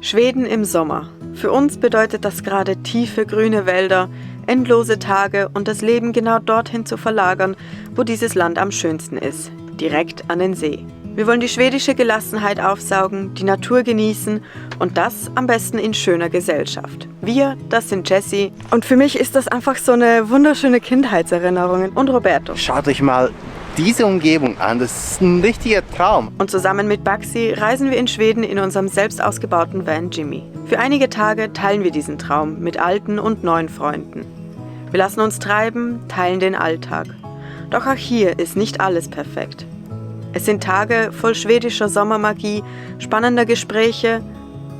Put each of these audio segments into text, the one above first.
Schweden im Sommer. Für uns bedeutet das gerade tiefe grüne Wälder, endlose Tage und das Leben genau dorthin zu verlagern, wo dieses Land am schönsten ist, direkt an den See. Wir wollen die schwedische Gelassenheit aufsaugen, die Natur genießen und das am besten in schöner Gesellschaft. Wir, das sind Jessie und für mich ist das einfach so eine wunderschöne Kindheitserinnerung und Roberto. Schaut euch mal diese Umgebung an, das ist ein richtiger Traum. Und zusammen mit Baxi reisen wir in Schweden in unserem selbst ausgebauten Van Jimmy. Für einige Tage teilen wir diesen Traum mit alten und neuen Freunden. Wir lassen uns treiben, teilen den Alltag. Doch auch hier ist nicht alles perfekt. Es sind Tage voll schwedischer Sommermagie, spannender Gespräche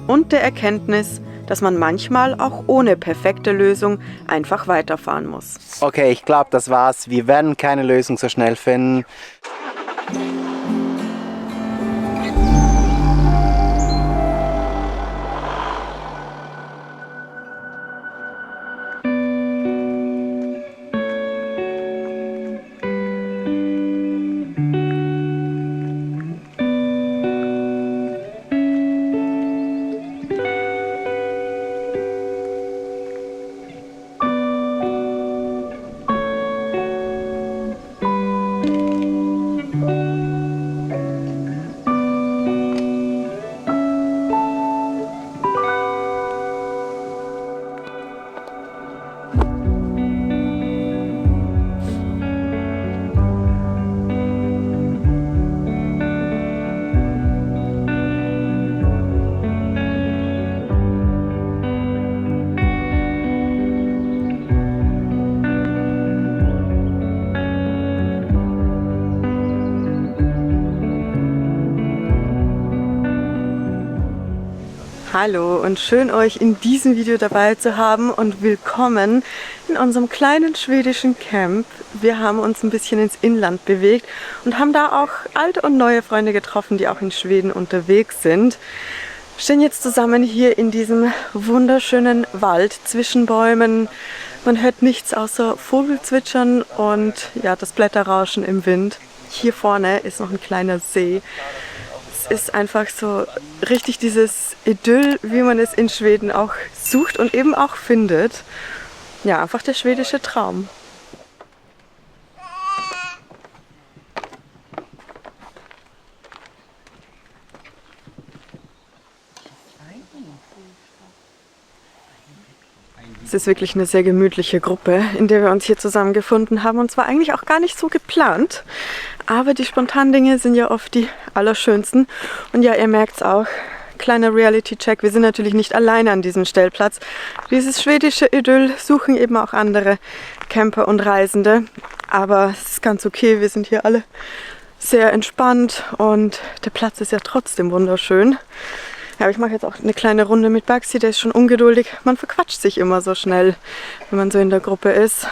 und der Erkenntnis, dass man manchmal auch ohne perfekte Lösung einfach weiterfahren muss. Okay, ich glaube, das war's. Wir werden keine Lösung so schnell finden. Hallo und schön euch in diesem Video dabei zu haben und willkommen in unserem kleinen schwedischen Camp. Wir haben uns ein bisschen ins Inland bewegt und haben da auch alte und neue Freunde getroffen, die auch in Schweden unterwegs sind. Wir stehen jetzt zusammen hier in diesem wunderschönen Wald zwischen Bäumen. Man hört nichts außer Vogelzwitschern und ja, das Blätterrauschen im Wind. Hier vorne ist noch ein kleiner See. Es ist einfach so richtig dieses Idyll, wie man es in Schweden auch sucht und eben auch findet. Ja, einfach der schwedische Traum. Es ist wirklich eine sehr gemütliche Gruppe, in der wir uns hier zusammengefunden haben. Und zwar eigentlich auch gar nicht so geplant. Aber die spontanen Dinge sind ja oft die allerschönsten. Und ja, ihr merkt es auch, kleiner Reality-Check, wir sind natürlich nicht alleine an diesem Stellplatz. Dieses schwedische Idyll suchen eben auch andere Camper und Reisende. Aber es ist ganz okay, wir sind hier alle sehr entspannt und der Platz ist ja trotzdem wunderschön. Ja, aber ich mache jetzt auch eine kleine Runde mit Baxi, der ist schon ungeduldig. Man verquatscht sich immer so schnell, wenn man so in der Gruppe ist.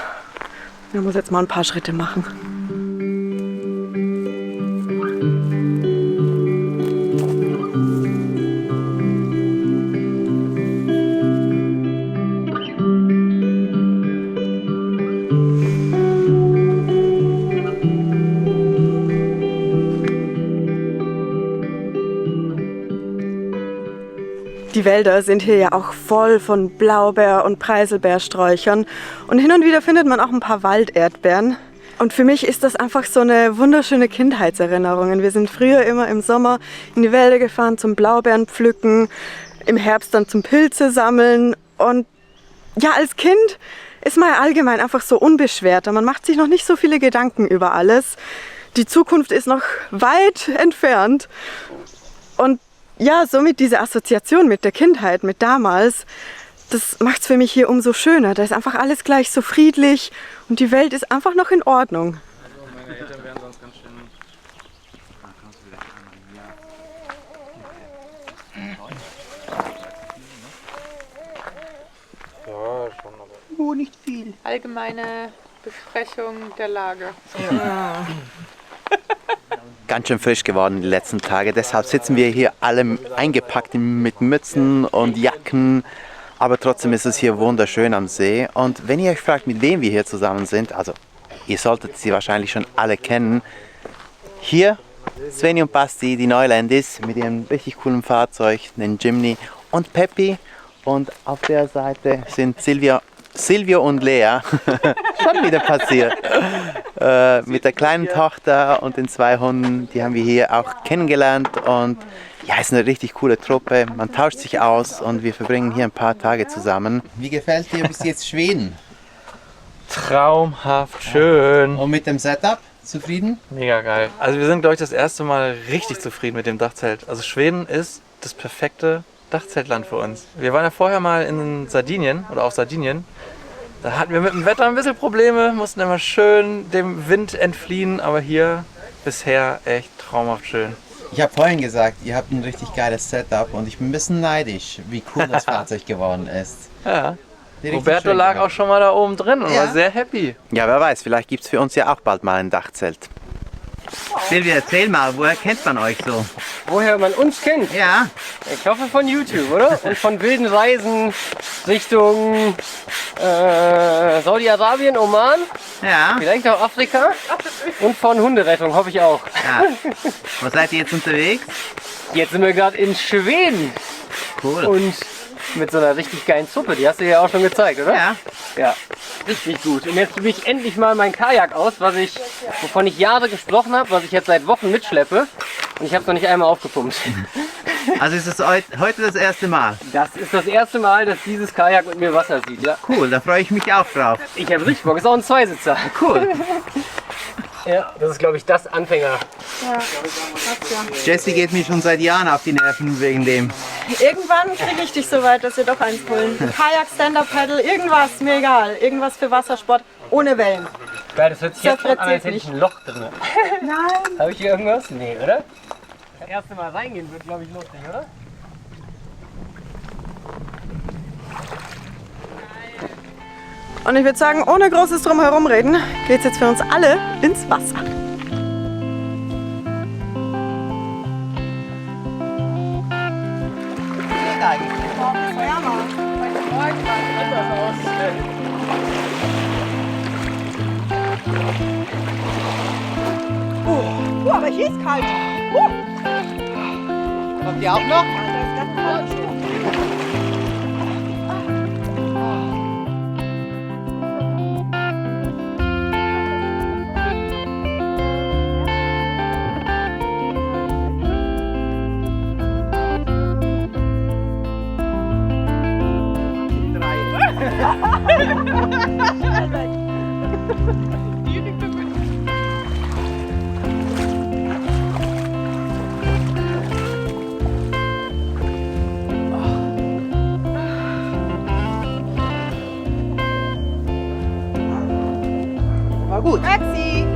Ich muss jetzt mal ein paar Schritte machen. Die Wälder sind hier ja auch voll von Blaubeer- und Preiselbeersträuchern und hin und wieder findet man auch ein paar Walderdbeeren. Und für mich ist das einfach so eine wunderschöne Kindheitserinnerung. Wir sind früher immer im Sommer in die Wälder gefahren zum Blaubeeren pflücken, im Herbst dann zum Pilze sammeln. Und ja, als Kind ist man ja allgemein einfach so unbeschwerter. Man macht sich noch nicht so viele Gedanken über alles. Die Zukunft ist noch weit entfernt. Und ja, somit diese Assoziation mit der Kindheit, mit damals, das macht es für mich hier umso schöner. Da ist einfach alles gleich so friedlich und die Welt ist einfach noch in Ordnung. Also meine Eltern wären sonst ganz schön... Ja, schon, aber... Oh, nicht viel. Allgemeine Besprechung der Lage. Ja. Ganz schön frisch geworden die letzten Tage, deshalb sitzen wir hier alle eingepackt mit Mützen und Jacken. Aber trotzdem ist es hier wunderschön am See. Und wenn ihr euch fragt, mit wem wir hier zusammen sind, also ihr solltet sie wahrscheinlich schon alle kennen. Hier Sveni und Basti, die Neuländis, mit ihrem richtig coolen Fahrzeug, den Jimny. und Peppi. Und auf der Seite sind Silvio und Lea. Schon wieder passiert. Mit der kleinen Tochter und den 2 Hunden, die haben wir hier auch kennengelernt. Und ja, es ist eine richtig coole Truppe. Man tauscht sich aus und wir verbringen hier ein paar Tage zusammen. Wie gefällt dir bis jetzt Schweden? Traumhaft schön. Und mit dem Setup? Zufrieden? Mega geil. Also wir sind, glaube ich, das erste Mal richtig zufrieden mit dem Dachzelt. Also Schweden ist das perfekte Dachzeltland für uns. Wir waren ja vorher mal in Sardinien oder auf Sardinien. Da hatten wir mit dem Wetter ein bisschen Probleme, mussten immer schön dem Wind entfliehen, aber hier bisher echt traumhaft schön. Ich habe vorhin gesagt, ihr habt ein richtig geiles Setup und ich bin ein bisschen neidisch, wie cool das Fahrzeug geworden ist. Ja. Roberto lag auch schon mal da oben drin und war sehr happy. Ja, wer weiß, vielleicht gibt es für uns ja auch bald mal ein Dachzelt. Silvia, erzähl mal, woher kennt man euch so? Woher man uns kennt? Ja. Ich hoffe von YouTube, oder? Und von wilden Reisen Richtung Saudi-Arabien, Oman, Ja. vielleicht auch Afrika und von Hunderettung, hoffe ich auch. Ja. Wo seid ihr jetzt unterwegs? Jetzt sind wir gerade in Schweden Cool. und mit so einer richtig geilen Suppe, die hast du ja auch schon gezeigt, oder? Ja. Ja, richtig gut. Und jetzt probiere ich endlich mal mein Kajak aus, wovon ich Jahre gesprochen habe, was ich jetzt seit Wochen mitschleppe. Und ich habe es noch nicht einmal aufgepumpt. Also ist es heute das erste Mal? Das ist das erste Mal, dass dieses Kajak mit mir Wasser sieht, ja. Cool, da freue ich mich auch drauf. Ich habe richtig Bock, ist auch ein Zweisitzer. Cool. Ja, das ist, glaube ich, das Anfänger. Jessie geht mir schon seit Jahren auf die Nerven wegen dem. Irgendwann kriege ich dich so weit, dass wir doch eins holen. Kajak, Stand-Up-Paddle, irgendwas, mir egal. Irgendwas für Wassersport, ohne Wellen. Geil, das hört sich jetzt schon an, als hätte ich nicht. ein Loch drin. Nein. Habe ich hier irgendwas? Nee, oder? Das erste Mal reingehen wird, glaube ich, lustig, oder? Und ich würde sagen, ohne großes Drumherum reden, geht's jetzt für uns alle ins Wasser. Aber hier ist kalt. Kommt ihr auch noch? War gut. Taxi!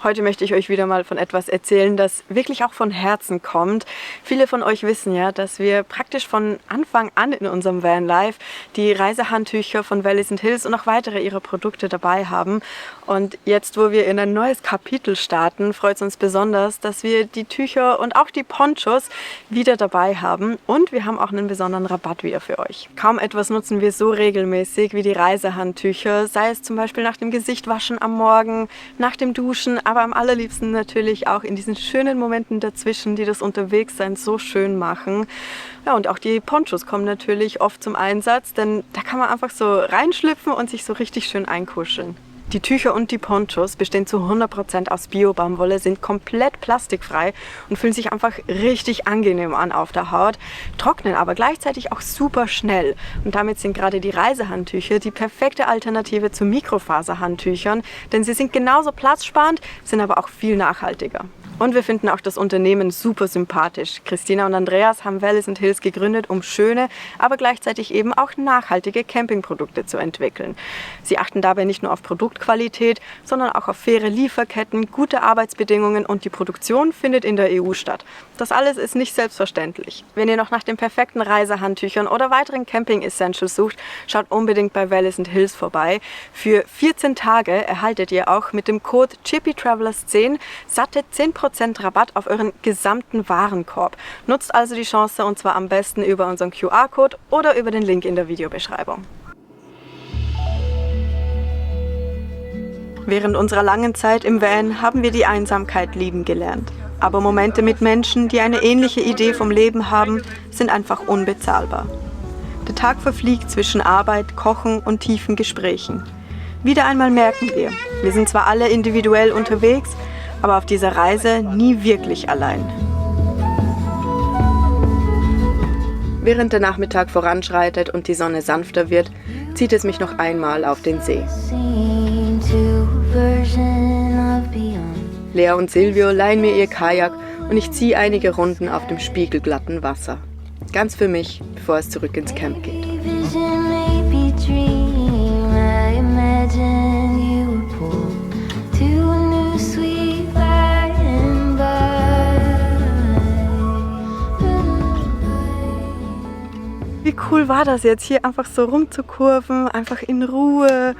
Heute möchte ich euch wieder mal von etwas erzählen, das wirklich auch von Herzen kommt. Viele von euch wissen ja, dass wir praktisch von Anfang an in unserem Vanlife die Reisehandtücher von Valleys & Hills und auch weitere ihrer Produkte dabei haben. Und jetzt, wo wir in ein neues Kapitel starten, freut es uns besonders, dass wir die Tücher und auch die Ponchos wieder dabei haben. Und wir haben auch einen besonderen Rabatt wieder für euch. Kaum etwas nutzen wir so regelmäßig wie die Reisehandtücher, sei es zum Beispiel nach dem Gesichtwaschen am Morgen, nach dem Duschen, aber am allerliebsten natürlich auch in diesen schönen Momenten dazwischen, die das Unterwegssein so schön machen. Ja, und auch die Ponchos kommen natürlich oft zum Einsatz, denn da kann man einfach so reinschlüpfen und sich so richtig schön einkuscheln. Die Tücher und die Ponchos bestehen zu 100% aus Bio-Baumwolle, sind komplett plastikfrei und fühlen sich einfach richtig angenehm an auf der Haut, trocknen aber gleichzeitig auch super schnell. Und damit sind gerade die Reisehandtücher die perfekte Alternative zu Mikrofaserhandtüchern, denn sie sind genauso platzsparend, sind aber auch viel nachhaltiger. Und wir finden auch das Unternehmen super sympathisch. Christina und Andreas haben Valleys & Hills gegründet, um schöne, aber gleichzeitig eben auch nachhaltige Campingprodukte zu entwickeln. Sie achten dabei nicht nur auf Produktqualität, sondern auch auf faire Lieferketten, gute Arbeitsbedingungen und die Produktion findet in der EU statt. Das alles ist nicht selbstverständlich. Wenn ihr noch nach den perfekten Reisehandtüchern oder weiteren Camping-Essentials sucht, schaut unbedingt bei Valleys & Hills vorbei. Für 14 Tage erhaltet ihr auch mit dem Code CHIPPYTRAVELERS10 satte 10% Rabatt auf euren gesamten Warenkorb. Nutzt also die Chance und zwar am besten über unseren QR-Code oder über den Link in der Videobeschreibung. Während unserer langen Zeit im Van haben wir die Einsamkeit lieben gelernt. Aber Momente mit Menschen, die eine ähnliche Idee vom Leben haben, sind einfach unbezahlbar. Der Tag verfliegt zwischen Arbeit, Kochen und tiefen Gesprächen. Wieder einmal merken wir sind zwar alle individuell unterwegs, aber auf dieser Reise nie wirklich allein. Während der Nachmittag voranschreitet und die Sonne sanfter wird, zieht es mich noch einmal auf den See. Lea und Silvio leihen mir ihr Kajak und ich ziehe einige Runden auf dem spiegelglatten Wasser. Ganz für mich, bevor es zurück ins Camp geht. Wie cool war das jetzt, hier einfach so rumzukurven, einfach in Ruhe.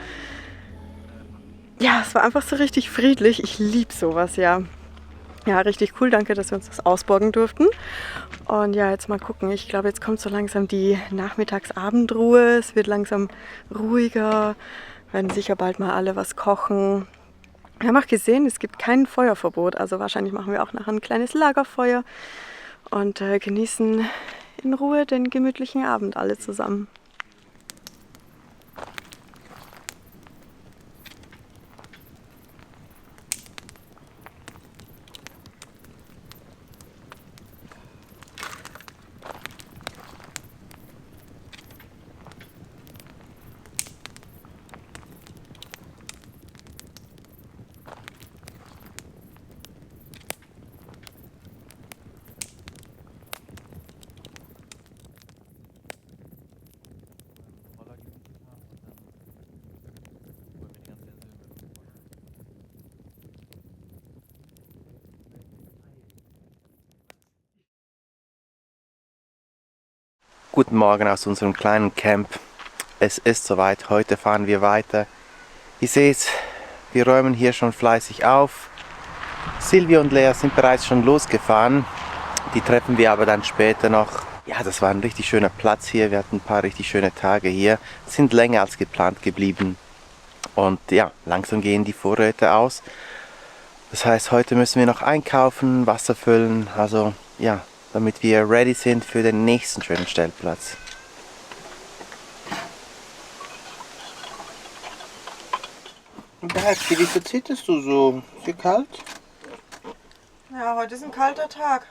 Ja, es war einfach so richtig friedlich. Ich liebe sowas, ja. Ja, richtig cool. Danke, dass wir uns das ausborgen durften. Und ja, jetzt mal gucken. Ich glaube, jetzt kommt so langsam die Nachmittagsabendruhe. Es wird langsam ruhiger. Werden sicher bald mal alle was kochen. Wir haben auch gesehen, es gibt kein Feuerverbot. Also wahrscheinlich machen wir auch nachher ein kleines Lagerfeuer und genießen in Ruhe den gemütlichen Abend alle zusammen. Guten Morgen aus unserem kleinen Camp. Es ist soweit, heute fahren wir weiter. Ihr seht, wir räumen hier schon fleißig auf. Silvio und Lea sind bereits schon losgefahren. Die treffen wir aber dann später noch. Ja, das war ein richtig schöner Platz hier. Wir hatten ein paar richtig schöne Tage hier. Sind länger als geplant geblieben. Und ja, langsam gehen die Vorräte aus. Das heißt, heute müssen wir noch einkaufen, Wasser füllen. Also ja, damit wir ready sind für den nächsten schönen Stellplatz. Bergki, wieso zitterst du so? Ist dir kalt? Ja, heute ist ein kalter Tag.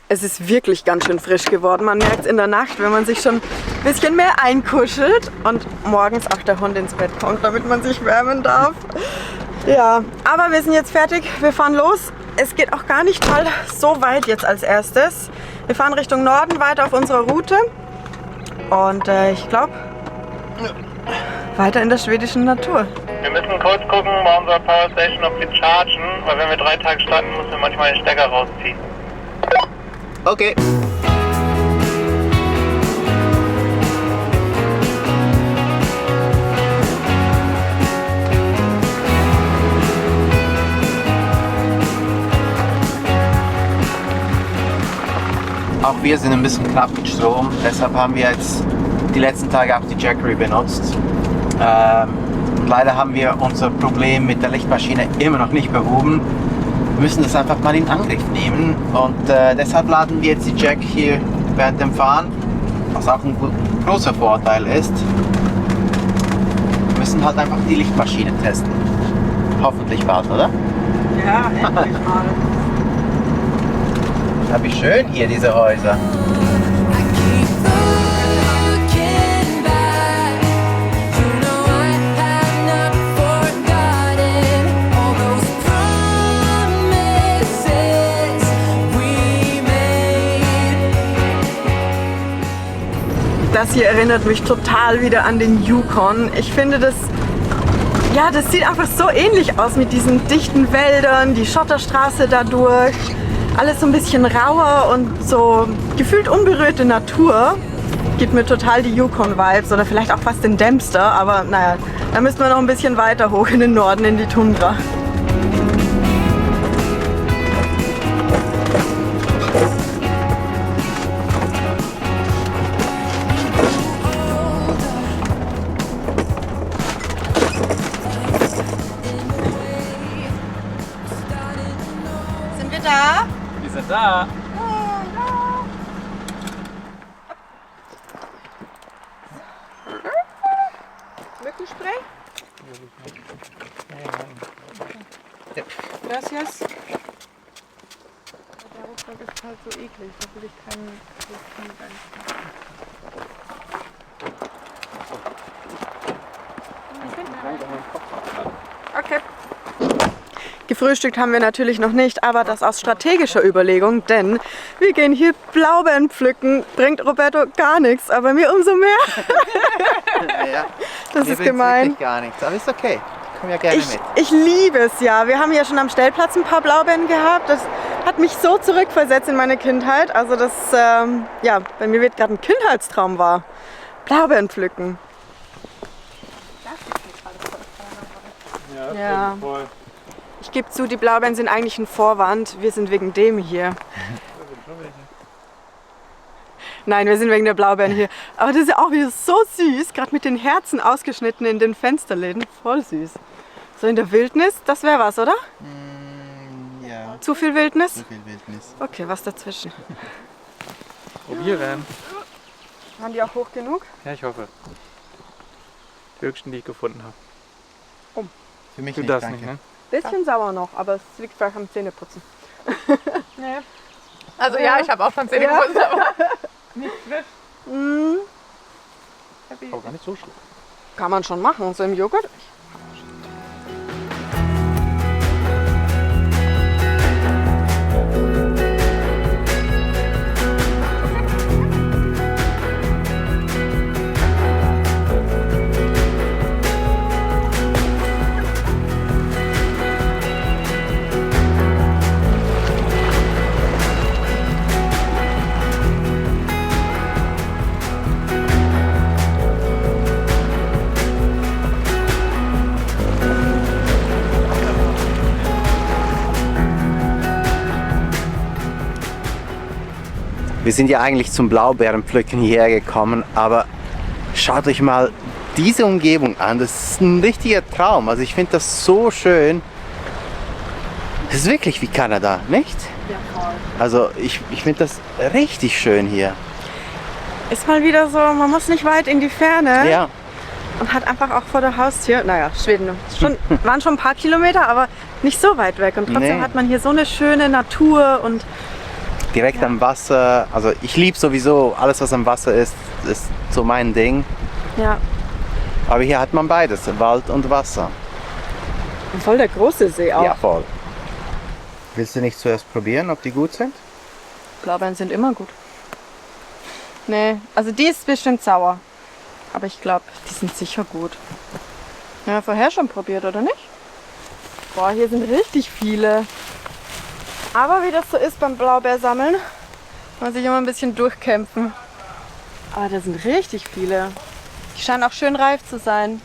Es ist wirklich ganz schön frisch geworden. Man merkt es in der Nacht, wenn man sich schon ein bisschen mehr einkuschelt und morgens auch der Hund ins Bett kommt, damit man sich wärmen darf. Ja, aber wir sind jetzt fertig. Wir fahren los. Es geht auch gar nicht mal so weit jetzt als erstes. Wir fahren Richtung Norden weiter auf unserer Route. Und ich glaube, weiter in der schwedischen Natur. Wir müssen kurz gucken bei unserer Power Station, ob wir chargen, weil wenn wir 3 Tage starten, müssen wir manchmal den Stecker rausziehen. Okay. Auch wir sind ein bisschen knapp mit Strom, deshalb haben wir jetzt die letzten Tage auch die Jackery benutzt. Leider haben wir unser Problem mit der Lichtmaschine immer noch nicht behoben. Wir müssen das einfach mal in Angriff nehmen und deshalb laden wir jetzt die Jack hier während dem Fahren, was auch ein großer Vorteil ist. Wir müssen halt einfach die Lichtmaschine testen. Hoffentlich bald, oder? Ja, endlich mal. Ja, wie schön hier diese Häuser. Das hier erinnert mich total wieder an den Yukon. Ich finde das sieht einfach so ähnlich aus mit diesen dichten Wäldern, die Schotterstraße dadurch. Alles so ein bisschen rauer und so gefühlt unberührte Natur. Gibt mir total die Yukon-Vibes oder vielleicht auch fast den Dempster, aber naja, da müssen wir noch ein bisschen weiter hoch in den Norden, in die Tundra. Da! Mückenspray? Gracias. Der Rucksack ist halt so eklig, da will ich keinen Okay. Gefrühstückt haben wir natürlich noch nicht, aber das aus strategischer Überlegung, denn wir gehen hier Blaubeeren pflücken, bringt Roberto gar nichts, aber mir umso mehr. Ja, Das mir ist bringt's gemein. wirklich gar nichts, aber ist okay. Komm ja gerne mit. Ich liebe es ja. Wir haben ja schon am Stellplatz ein paar Blaubeeren gehabt. Das hat mich so zurückversetzt in meine Kindheit. Also das, ja, bei mir wird gerade ein Kindheitstraum wahr. Blaubeeren pflücken. Ja. Ich gebe zu, die Blaubeeren sind eigentlich ein Vorwand. Wir sind wegen dem hier. Nein, wir sind wegen der Blaubeeren hier. Aber das ist ja auch wieder so süß, gerade mit den Herzen ausgeschnitten in den Fensterläden. Voll süß. So in der Wildnis, das wäre was, oder? Ja, Zu viel Wildnis? so viel Wildnis. Okay, was dazwischen. Probieren. Waren die auch hoch genug? Ja, ich hoffe. Die höchsten, die ich gefunden habe. Für mich Du nicht, darfst danke. nicht, ne? Bisschen sauer noch, aber es liegt vielleicht am Zähneputzen. Also ja, ich habe auch schon Zähne geputzt, aber nicht frisch. Aber gar nicht so schlimm. Kann man schon machen, so im Joghurt. Wir sind ja eigentlich zum Blaubeerenpflücken hierher gekommen, aber schaut euch mal diese Umgebung an. Das ist ein richtiger Traum. Also ich finde das so schön. Das ist wirklich wie Kanada, nicht? Ja, voll. Also ich finde das richtig schön hier. Ist mal wieder so, man muss nicht weit in die Ferne. Ja, Und hat einfach auch vor der Haustür, naja, Schweden, waren schon ein paar Kilometer, aber nicht so weit weg. Und trotzdem Nee. hat man hier so eine schöne Natur und direkt am Wasser. Also ich liebe sowieso alles, was am Wasser ist so mein Ding. ja, Aber hier hat man beides, Wald und Wasser. und voll der große See auch. Ja, voll. Willst du nicht zuerst probieren, ob die gut sind? Blaubeeren sind immer gut. Nee, also die ist bestimmt sauer. Aber ich glaube, die sind sicher gut. Ja, vorher schon probiert, oder nicht? Boah, hier sind richtig viele. Aber wie das so ist beim Blaubeersammeln, muss ich immer ein bisschen durchkämpfen. Aber da sind richtig viele. Die scheinen auch schön reif zu sein.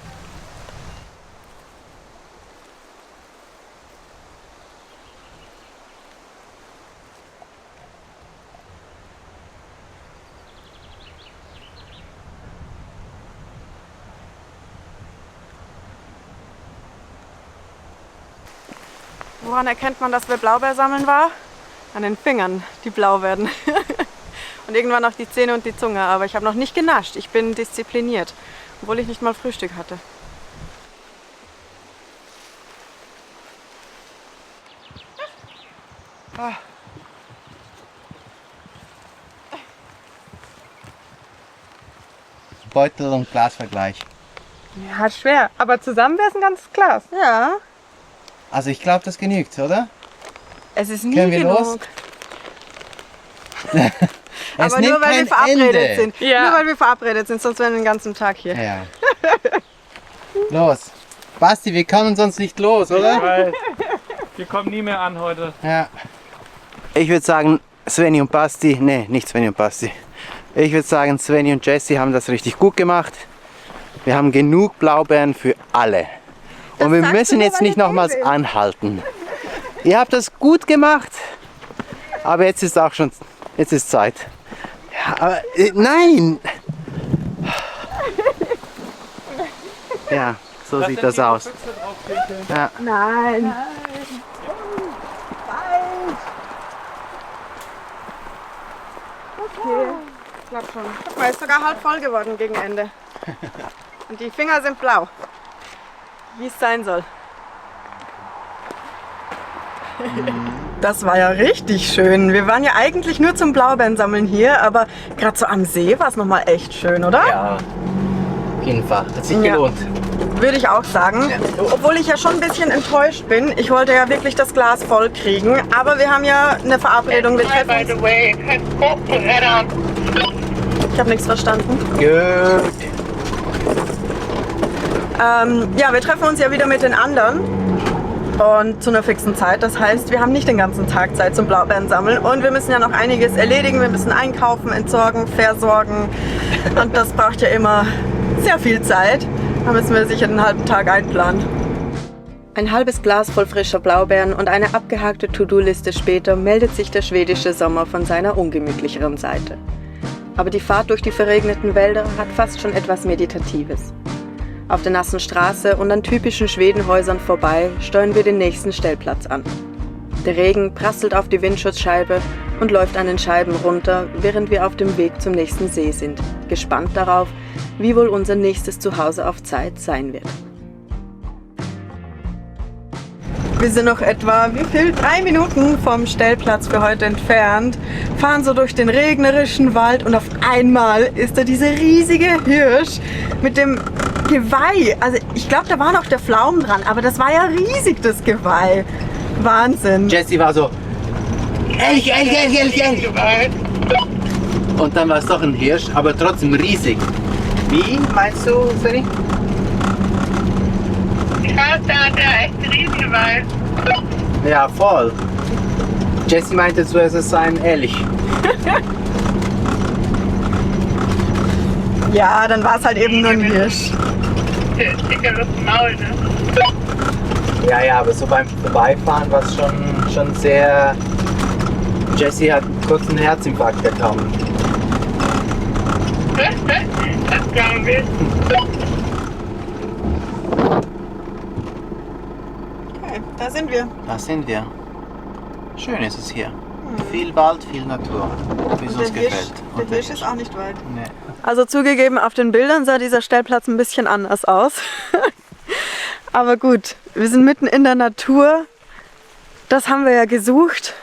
Woran erkennt man, dass wir Blaubeer sammeln war? An den Fingern, die blau werden. Und irgendwann auch die Zähne und die Zunge. Aber ich habe noch nicht genascht. Ich bin diszipliniert, obwohl ich nicht mal Frühstück hatte. Beutel und Glasvergleich. Ja, schwer. Aber zusammen wäre es ein ganzes Glas. Ja, Also ich glaube, das genügt, oder? es ist nie Können wir genug. los? Es Aber nimmt nur weil wir kein verabredet Ende. sind. Ja. Nur weil wir verabredet sind, sonst wären wir den ganzen Tag hier. Ja. Los. Basti, wir kommen sonst nicht los, oder? Weil wir kommen nie mehr an heute. Ja. Ich würde sagen, Svenny und Basti, nee, nicht Svenny und Basti. Ich würde sagen, Svenny und Jessie haben das richtig gut gemacht. Wir haben genug Blaubeeren für alle. Und wir sagst du müssen nur, jetzt weil nicht ihr nochmals gehen willst. anhalten. Ihr habt das gut gemacht, aber jetzt ist auch schon, jetzt ist Zeit. Ja, aber nein! Ja, so sieht das aus. Ja. Nein. glaube schon. Guck mal, ist sogar halb voll geworden gegen Ende. Und die Finger sind blau. Wie es sein soll. Das war ja richtig schön. Wir waren ja eigentlich nur zum Blaubeeren-Sammeln hier, aber gerade so am See war es nochmal echt schön, oder? Ja, auf jeden Fall. Hat sich Ja. gelohnt. Würde ich auch sagen. Obwohl ich ja schon ein bisschen enttäuscht bin. Ich wollte ja wirklich das Glas voll kriegen. Aber wir haben ja eine Verabredung. Wir treffen uns. Ich habe nichts verstanden. Gut. Ja, wir treffen uns ja wieder mit den anderen. Und zu einer fixen Zeit. Das heißt, wir haben nicht den ganzen Tag Zeit zum Blaubeeren sammeln. Und wir müssen ja noch einiges erledigen. Wir müssen einkaufen, entsorgen, versorgen. Und das braucht ja immer sehr viel Zeit. Da müssen wir sicher einen halben Tag einplanen. Ein halbes Glas voll frischer Blaubeeren und eine abgehakte To-Do-Liste später meldet sich der schwedische Sommer von seiner ungemütlicheren Seite. Aber die Fahrt durch die verregneten Wälder hat fast schon etwas Meditatives. Auf der nassen Straße und an typischen Schwedenhäusern vorbei steuern wir den nächsten Stellplatz an. Der Regen prasselt auf die Windschutzscheibe und läuft an den Scheiben runter, während wir auf dem Weg zum nächsten See sind, gespannt darauf, wie wohl unser nächstes Zuhause auf Zeit sein wird. Wir sind noch etwa, 3 Minuten vom Stellplatz für heute entfernt, fahren so durch den regnerischen Wald und auf einmal ist da dieser riesige Hirsch mit dem Geweih. Also ich glaube, da war noch der Pflaum dran, aber das war ja riesig, das Geweih. Wahnsinn. Jessie war so, Elch, Elch, Elch, Elch, Elch. Und dann war es doch ein Hirsch, aber trotzdem riesig. Wie meinst du, Svenny? Ja, der hat ja echt einen Riesenwald. Ja, voll. Jessie meinte zuerst, es sei ein Elch. Ja, dann war es halt eben nur ein Hirsch. Dickeres Maul, ne? Ja, aber so beim Vorbeifahren war es schon sehr... Jessie hat kurz einen Herzinfarkt bekommen. Das glauben wir. Okay, da sind wir. Da sind wir. Schön ist es hier. Viel Wald, viel Natur. Wie es uns gefällt. Der Hirsch ist auch nicht weit. Nee. Also zugegeben, auf den Bildern sah dieser Stellplatz ein bisschen anders aus. Aber gut, wir sind mitten in der Natur. Das haben wir ja gesucht.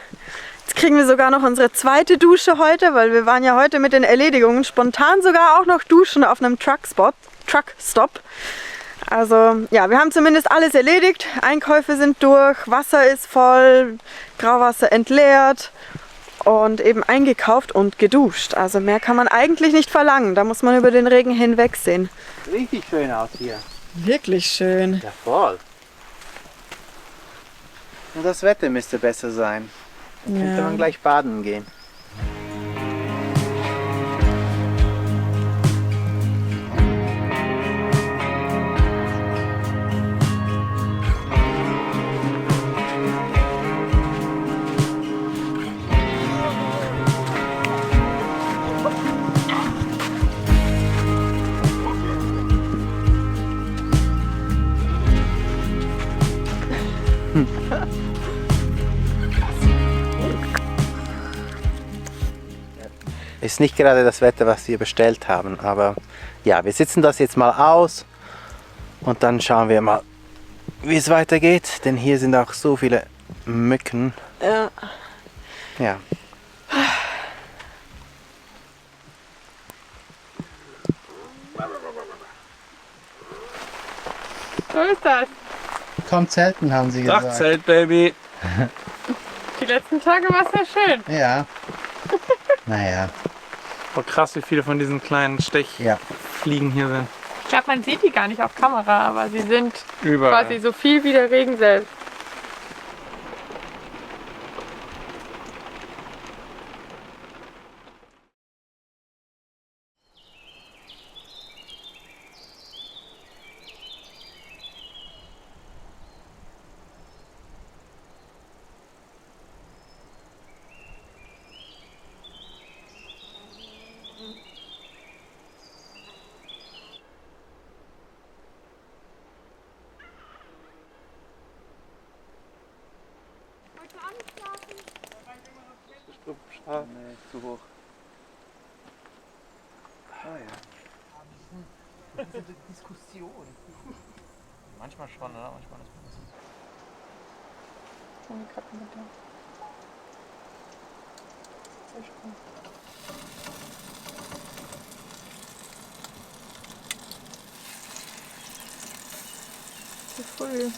Jetzt kriegen wir sogar noch unsere zweite Dusche heute, weil wir waren ja heute mit den Erledigungen spontan sogar auch noch duschen auf einem Truckstop. Also ja, wir haben zumindest alles erledigt. Einkäufe sind durch, Wasser ist voll, Grauwasser entleert und eben eingekauft und geduscht. Also mehr kann man eigentlich nicht verlangen. Da muss man über den Regen hinwegsehen. Richtig schön aus hier. Wirklich schön. Ja, voll. Und das Wetter müsste besser sein. Dann könnte man gleich baden gehen. Ist nicht gerade das Wetter, was wir bestellt haben, aber ja, wir sitzen das jetzt mal aus und dann schauen wir mal, wie es weitergeht, denn hier sind auch so viele Mücken. Ja. Ja. So ist das. Kommt selten, haben sie gesagt. Dachzelt, Baby. Die letzten Tage war es sehr schön. Ja. Naja. Oh, krass, wie viele von diesen kleinen Stechfliegen hier sind. Ich glaube, man sieht die gar nicht auf Kamera, aber sie sind Überall. quasi so viel wie der Regen selbst. Nee, zu hoch. Diskussion. Manchmal schon, oder? Manchmal ist man Zu früh.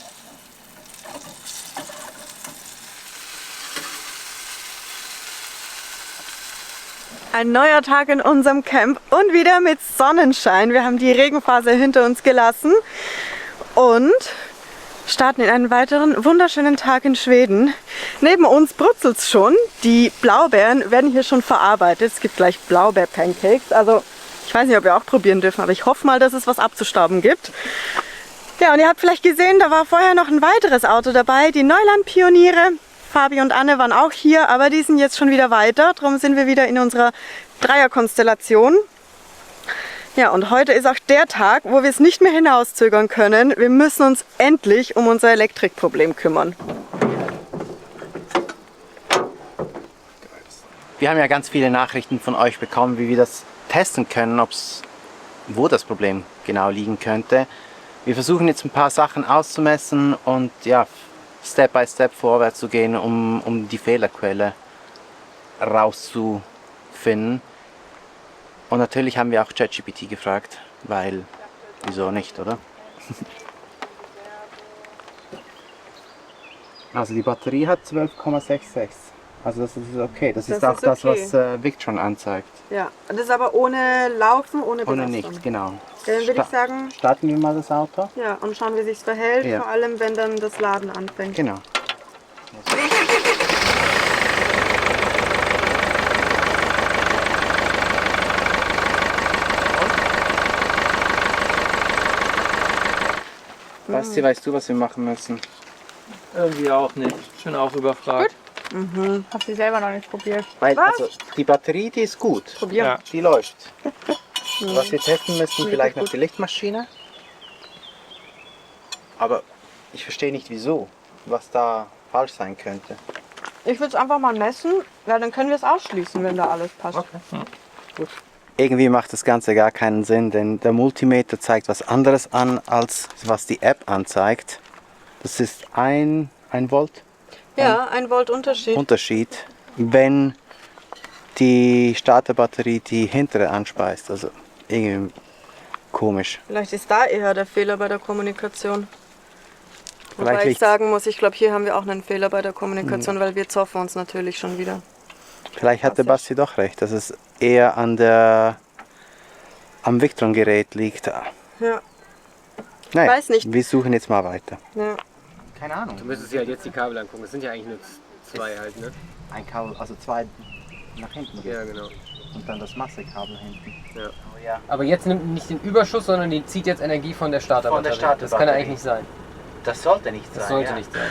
Ein neuer Tag in unserem Camp und wieder mit Sonnenschein. Wir haben die Regenphase hinter uns gelassen und starten in einen weiteren wunderschönen Tag in Schweden. Neben uns brutzelt es schon. Die Blaubeeren werden hier schon verarbeitet. Es gibt gleich Blaubeer-Pancakes. Also ich weiß nicht, ob wir auch probieren dürfen, aber ich hoffe mal, dass es was abzustauben gibt. Ja, und ihr habt vielleicht gesehen, da war vorher noch ein weiteres Auto dabei. Die Neuland-Pioniere. Fabi und Anne waren auch hier, aber die sind jetzt schon wieder weiter. Darum sind wir wieder in unserer Dreierkonstellation. Ja, und heute ist auch der Tag, wo wir es nicht mehr hinauszögern können. Wir müssen uns endlich um unser Elektrikproblem kümmern. Wir haben ja ganz viele Nachrichten von euch bekommen, wie wir das testen können, wo das Problem genau liegen könnte. Wir versuchen jetzt ein paar Sachen auszumessen und ja, Step by Step vorwärts zu gehen, um die Fehlerquelle rauszufinden. Und natürlich haben wir auch ChatGPT gefragt, weil, wieso nicht, oder? Also die Batterie hat 12,66. Also das ist okay. Das ist auch das, was Victron anzeigt. Ja, das ist aber ohne Laufen, ohne Ohne Belastung. nichts, genau. Dann würde ich sagen, Starten wir mal das Auto. ja, und schauen, wie sich es verhält, Ja. vor allem wenn dann das Laden anfängt. Genau. Basti, weißt du, was wir machen müssen? irgendwie auch nicht. Ich bin auch überfragt. Hab sie selber noch nicht probiert. Weil, also, die Batterie, die ist gut. Probieren. Ja. Die läuft. Was wir testen müssen, vielleicht noch die Lichtmaschine. Aber ich verstehe nicht wieso, was da falsch sein könnte. Ich würde es einfach mal messen, weil dann können wir es ausschließen, wenn da alles passt. Irgendwie macht das Ganze gar keinen Sinn, denn der Multimeter zeigt was anderes an, als was die App anzeigt. Das ist ein Volt Ja, 1 Volt Unterschied. Unterschied, wenn die Starterbatterie die hintere anspeist. Also irgendwie komisch. Vielleicht ist da eher der Fehler bei der Kommunikation. Vielleicht Wobei ich liegt's- sagen muss, ich glaube, hier haben wir auch einen Fehler bei der Kommunikation, weil wir zoffen uns natürlich schon wieder. Vielleicht hat der Basti doch recht, dass es eher am Victron-Gerät liegt. Ja. Nein, weiß nicht. wir suchen jetzt mal weiter. Ja. Keine Ahnung. Du müsstest dir halt jetzt die Kabel angucken. Das sind ja eigentlich nur zwei halt, ne? Ein Kabel, also zwei nach hinten geht. Ja, genau. Und dann das Massekabel hinten. Ja. Oh, ja. Aber jetzt nimmt nicht den Überschuss, sondern die zieht jetzt Energie von der Starterbatterie. Das kann Starterbatterie. eigentlich nicht sein. Das sollte nicht Das sein. sollte ja. nicht sein.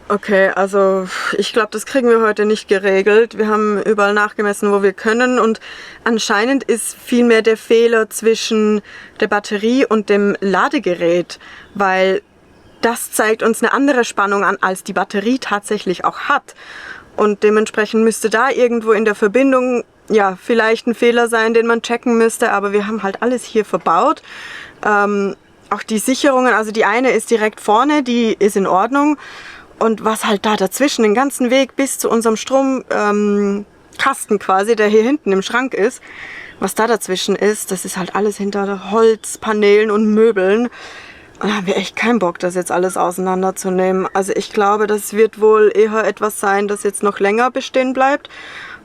Okay, also ich glaube, das kriegen wir heute nicht geregelt. Wir haben überall nachgemessen, wo wir können, und anscheinend ist vielmehr der Fehler zwischen der Batterie und dem Ladegerät, weil das zeigt uns eine andere Spannung an, als die Batterie tatsächlich auch hat. Und dementsprechend müsste da irgendwo in der Verbindung ja vielleicht ein Fehler sein, den man checken müsste, aber wir haben halt alles hier verbaut. Auch die Sicherungen, also die eine ist direkt vorne, die ist in Ordnung. Und was halt da dazwischen, den ganzen Weg bis zu unserem Stromkasten quasi, der hier hinten im Schrank ist, was da dazwischen ist, das ist halt alles hinter Holzpaneelen und Möbeln. Und da haben wir echt keinen Bock, das jetzt alles auseinanderzunehmen. Also ich glaube, das wird wohl eher etwas sein, das jetzt noch länger bestehen bleibt.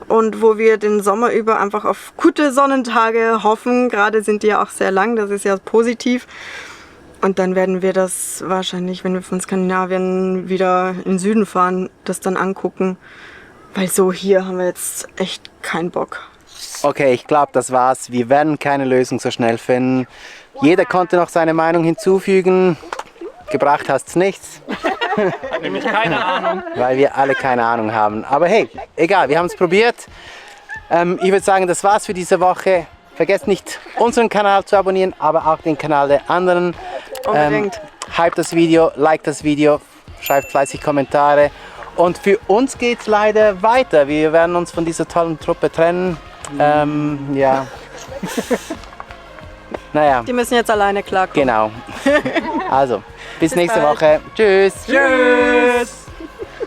Und wo wir den Sommer über einfach auf gute Sonnentage hoffen. Gerade sind die ja auch sehr lang, das ist ja positiv. Und dann werden wir das wahrscheinlich, wenn wir von Skandinavien wieder in den Süden fahren, das dann angucken. Weil so hier haben wir jetzt echt keinen Bock. Okay, ich glaube, das war's. Wir werden keine Lösung so schnell finden. Jeder konnte noch seine Meinung hinzufügen. Gebracht hat's nichts. Nämlich keine Ahnung. Weil wir alle keine Ahnung haben. Aber hey, egal, wir haben es probiert. Ich würde sagen, das war's für diese Woche. Vergesst nicht, unseren Kanal zu abonnieren, aber auch den Kanal der anderen. Unbedingt. Hype das Video, like das Video, schreibt fleißig Kommentare. Und für uns geht's leider weiter. Wir werden uns von dieser tollen Truppe trennen. Ja. Naja, Die müssen jetzt alleine klarkommen. genau. Also, bis nächste Woche. Tschüss. Tschüss!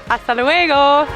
Hasta luego!